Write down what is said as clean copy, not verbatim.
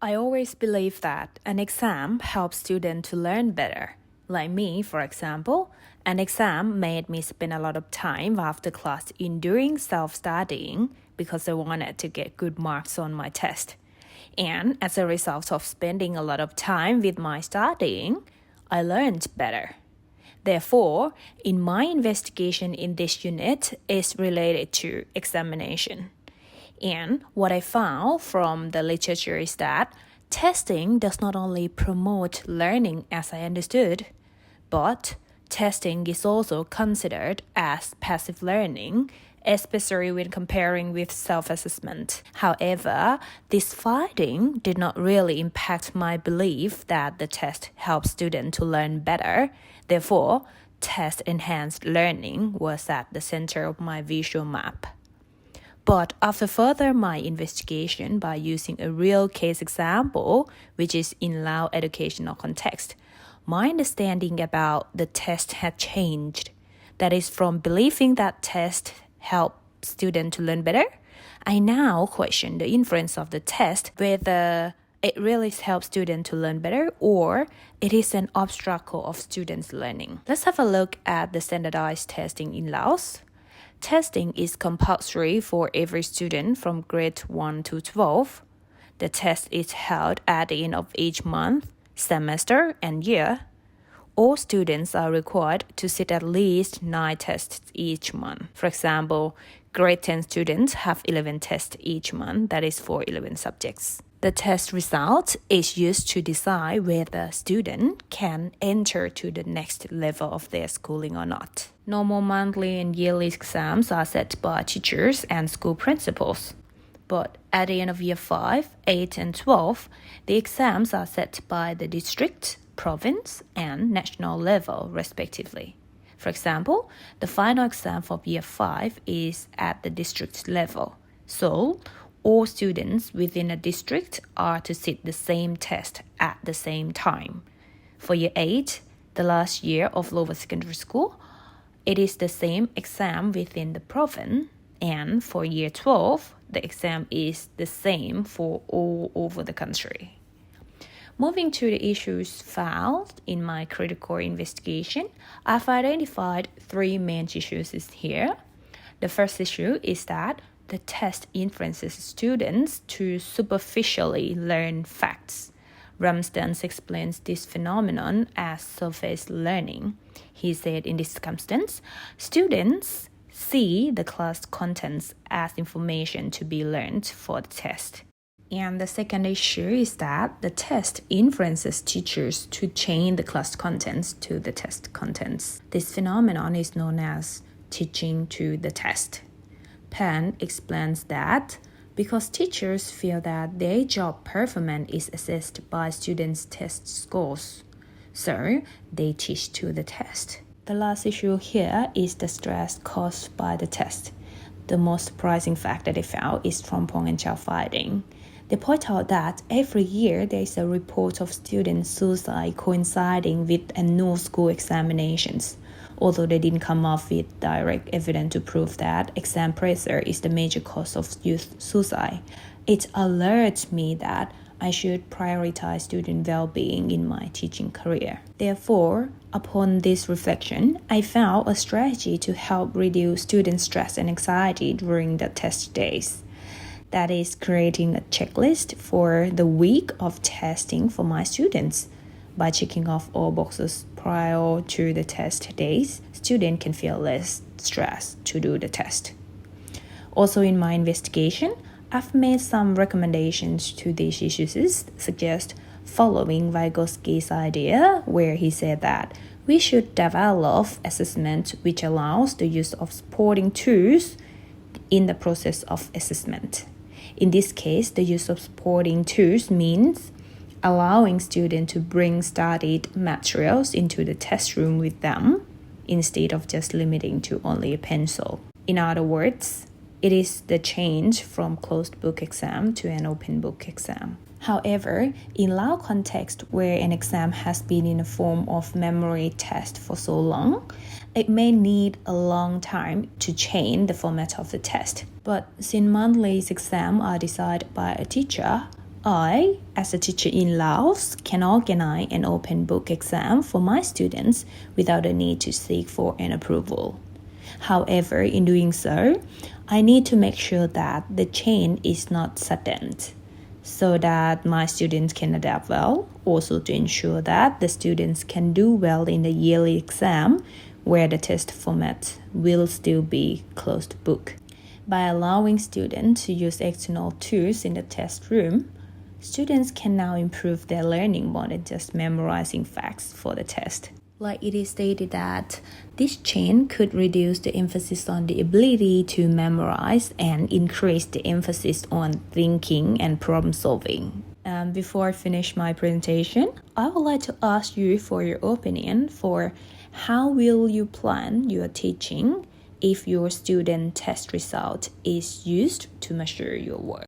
I always believe that an exam helps students to learn better. Like me, for example, an exam made me spend a lot of time after class in doing self-studying because I wanted to get good marks on my test. And as a result of spending a lot of time with my studying, I learned better. Therefore, in my investigation in this unit is related to examination. And what I found from the literature is that testing does not only promote learning as I understood, but testing is also considered as passive learning, especially when comparing with self-assessment. However, this finding did not really impact my belief that the test helps students to learn better. Therefore, test-enhanced learning was at the center of my visual map. But after further my investigation by using a real case example, which is in Lao educational context, my understanding about the test had changed. That is, from believing that tests help students to learn better, I now question the influence of the test, whether it really helps students to learn better or it is an obstacle of students' learning. Let's have a look at the standardized testing in Laos. Testing is compulsory for every student from grade 1 to 12. The test is held at the end of each month, semester, and year. All students are required to sit at least 9 tests each month. For example, grade 10 students have 11 tests each month, that is for 11 subjects. The test result is used to decide whether a student can enter to the next level of their schooling or not. Normal monthly and yearly exams are set by teachers and school principals. But at the end of year 5, 8, and 12, the exams are set by the district, province, and national level, respectively. For example, the final exam for year 5 is at the district level. So, all students within a district are to sit the same test at the same time. For year 8, the last year of lower secondary school, it is the same exam within the province, and for year 12, the exam is the same for all over the country. Moving to the issues found in my critical investigation, I've identified 3 main issues here. The first issue is that the test influences students to superficially learn facts. Ramsden explains this phenomenon as surface learning. He said in this circumstance, students see the class contents as information to be learned for the test. And the second issue is that the test influences teachers to change the class contents to the test contents. This phenomenon is known as teaching to the test. Penn explains that because teachers feel that their job performance is assessed by students' test scores, so they teach to the test. The last issue here is the stress caused by the test. The most surprising fact that they found is from Pong Chow finding. They point out that every year there is a report of student suicide coinciding with annual school examinations. Although they didn't come up with direct evidence to prove that exam pressure is the major cause of youth suicide, it alerts me that I should prioritize student well-being in my teaching career. Therefore, upon this reflection, I found a strategy to help reduce student stress and anxiety during the test days. That is creating a checklist for the week of testing for my students. By checking off all boxes prior to the test days, students can feel less stressed to do the test. Also in my investigation, I've made some recommendations to these issues, suggest following Vygotsky's idea, where he said that we should develop assessment which allows the use of supporting tools in the process of assessment. In this case, the use of supporting tools means allowing students to bring studied materials into the test room with them instead of just limiting to only a pencil. In other words, it is the change from closed book exam to an open book exam. However, in Lao context where an exam has been in the form of memory test for so long, it may need a long time to change the format of the test. But since monthly exams are decided by a teacher, I, as a teacher in Laos, can organize an open book exam for my students without the need to seek for an approval. However, in doing so, I need to make sure that the change is not sudden, so that my students can adapt well, also to ensure that the students can do well in the yearly exam, where the test format will still be closed book. By allowing students to use external tools in the test room, students can now improve their learning more than just memorizing facts for the test. Like it is stated that this change could reduce the emphasis on the ability to memorize and increase the emphasis on thinking and problem solving. And before I finish my presentation, I would like to ask you for your opinion for how will you plan your teaching if your student test result is used to measure your work.